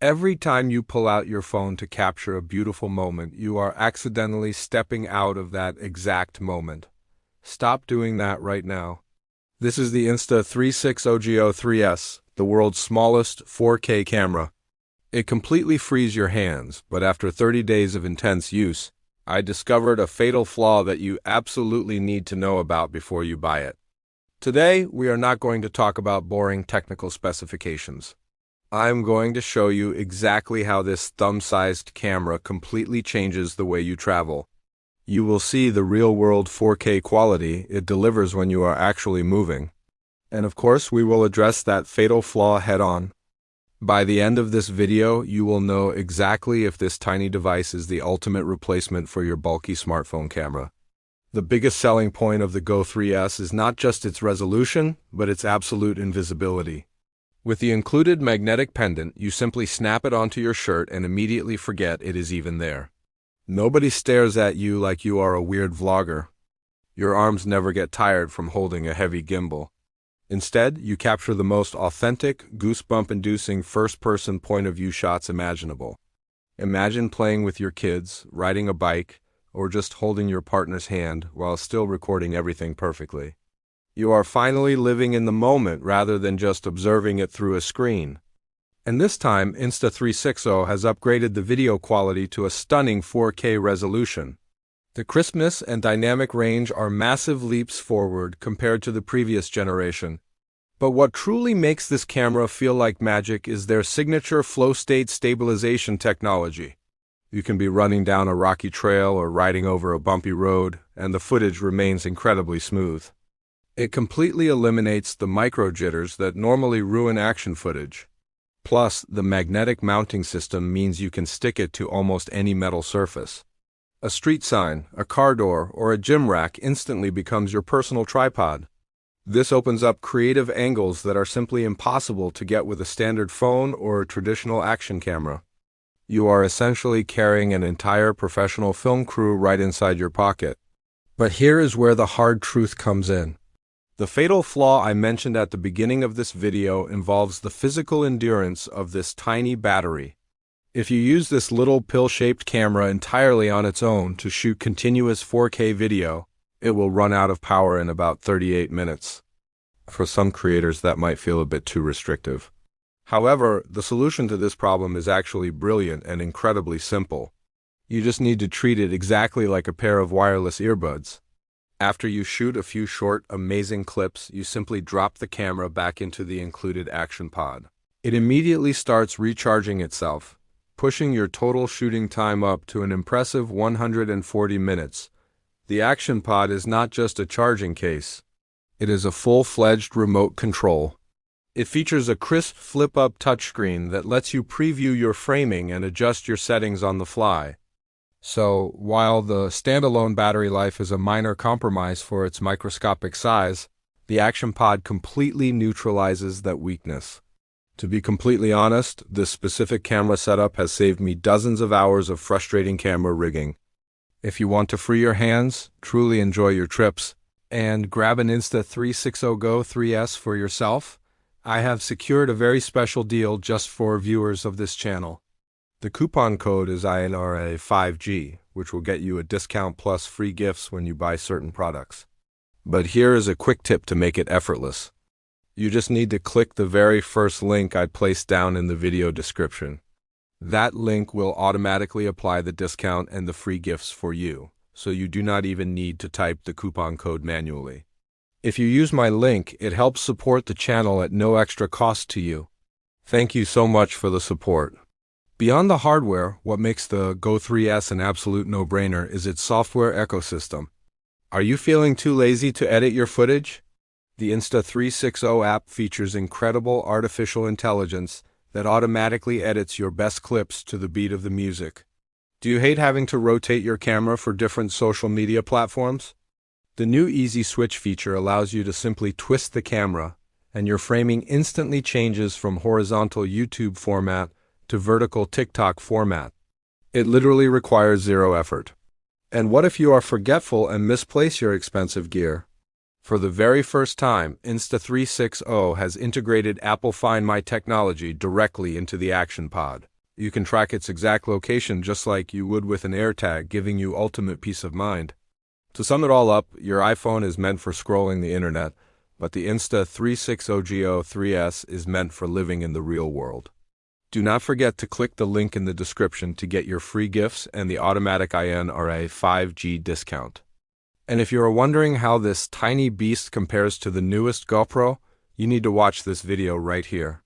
Every time you pull out your phone to capture a beautiful moment, you are accidentally stepping out of that exact moment. Stop doing that right now. This is the Insta360 GO 3S, the world's smallest 4K camera. It completely frees your hands, but after 30 days of intense use, I discovered a fatal flaw that you absolutely need to know about before you buy it. Today, we are not going to talk about boring technical specifications. I'm going to show you exactly how this thumb-sized camera completely changes the way you travel. You will see the real-world 4K quality it delivers when you are actually moving. And of course, we will address that fatal flaw head-on. By the end of this video, you will know exactly if this tiny device is the ultimate replacement for your bulky smartphone camera. The biggest selling point of the GO 3S is not just its resolution, but its absolute invisibility. With the included magnetic pendant, you simply snap it onto your shirt and immediately forget it is even there. Nobody stares at you like you are a weird vlogger. Your arms never get tired from holding a heavy gimbal. Instead, you capture the most authentic, goosebump-inducing first-person point-of-view shots imaginable. Imagine playing with your kids, riding a bike, or just holding your partner's hand while still recording everything perfectly. You are finally living in the moment rather than just observing it through a screen. And this time, Insta360 has upgraded the video quality to a stunning 4K resolution. The crispness and dynamic range are massive leaps forward compared to the previous generation. But what truly makes this camera feel like magic is their signature FlowState stabilization technology. You can be running down a rocky trail or riding over a bumpy road, and the footage remains incredibly smooth. It completely eliminates the micro jitters that normally ruin action footage. Plus, the magnetic mounting system means you can stick it to almost any metal surface. A street sign, a car door, or a gym rack instantly becomes your personal tripod. This opens up creative angles that are simply impossible to get with a standard phone or a traditional action camera. You are essentially carrying an entire professional film crew right inside your pocket. But here is where the hard truth comes in. The fatal flaw I mentioned at the beginning of this video involves the physical endurance of this tiny battery. If you use this little pill-shaped camera entirely on its own to shoot continuous 4K video, it will run out of power in about 38 minutes. For some creators, that might feel a bit too restrictive. However, the solution to this problem is actually brilliant and incredibly simple. You just need to treat it exactly like a pair of wireless earbuds. After you shoot a few short, amazing clips, you simply drop the camera back into the included action pod. It immediately starts recharging itself, pushing your total shooting time up to an impressive 140 minutes. The action pod is not just a charging case. It is a full-fledged remote control. It features a crisp flip-up touchscreen that lets you preview your framing and adjust your settings on the fly. So, while the standalone battery life is a minor compromise for its microscopic size, the action pod completely neutralizes that weakness. To be completely honest, this specific camera setup has saved me dozens of hours of frustrating camera rigging. If you want to free your hands, truly enjoy your trips, and grab an Insta360 GO 3S for yourself, I have secured a very special deal just for viewers of this channel. The coupon code is INRA5G, which will get you a discount plus free gifts when you buy certain products. But here is a quick tip to make it effortless. You just need to click the very first link I placed down in the video description. That link will automatically apply the discount and the free gifts for you, so you do not even need to type the coupon code manually. If you use my link, it helps support the channel at no extra cost to you. Thank you so much for the support. Beyond the hardware, what makes the GO 3S an absolute no-brainer is its software ecosystem. Are you feeling too lazy to edit your footage? The Insta360 app features incredible artificial intelligence that automatically edits your best clips to the beat of the music. Do you hate having to rotate your camera for different social media platforms? The new Easy Switch feature allows you to simply twist the camera, and your framing instantly changes from horizontal YouTube format to vertical TikTok format. It literally requires zero effort. And what if you are forgetful and misplace your expensive gear? For the very first time, Insta360 has integrated Apple Find My technology directly into the Action Pod. You can track its exact location just like you would with an AirTag, giving you ultimate peace of mind. To sum it all up, your iPhone is meant for scrolling the internet, but the Insta360 GO 3S is meant for living in the real world. Do not forget to click the link in the description to get your free gifts and the automatic INRA 5G discount. And if you are wondering how this tiny beast compares to the newest GoPro, you need to watch this video right here.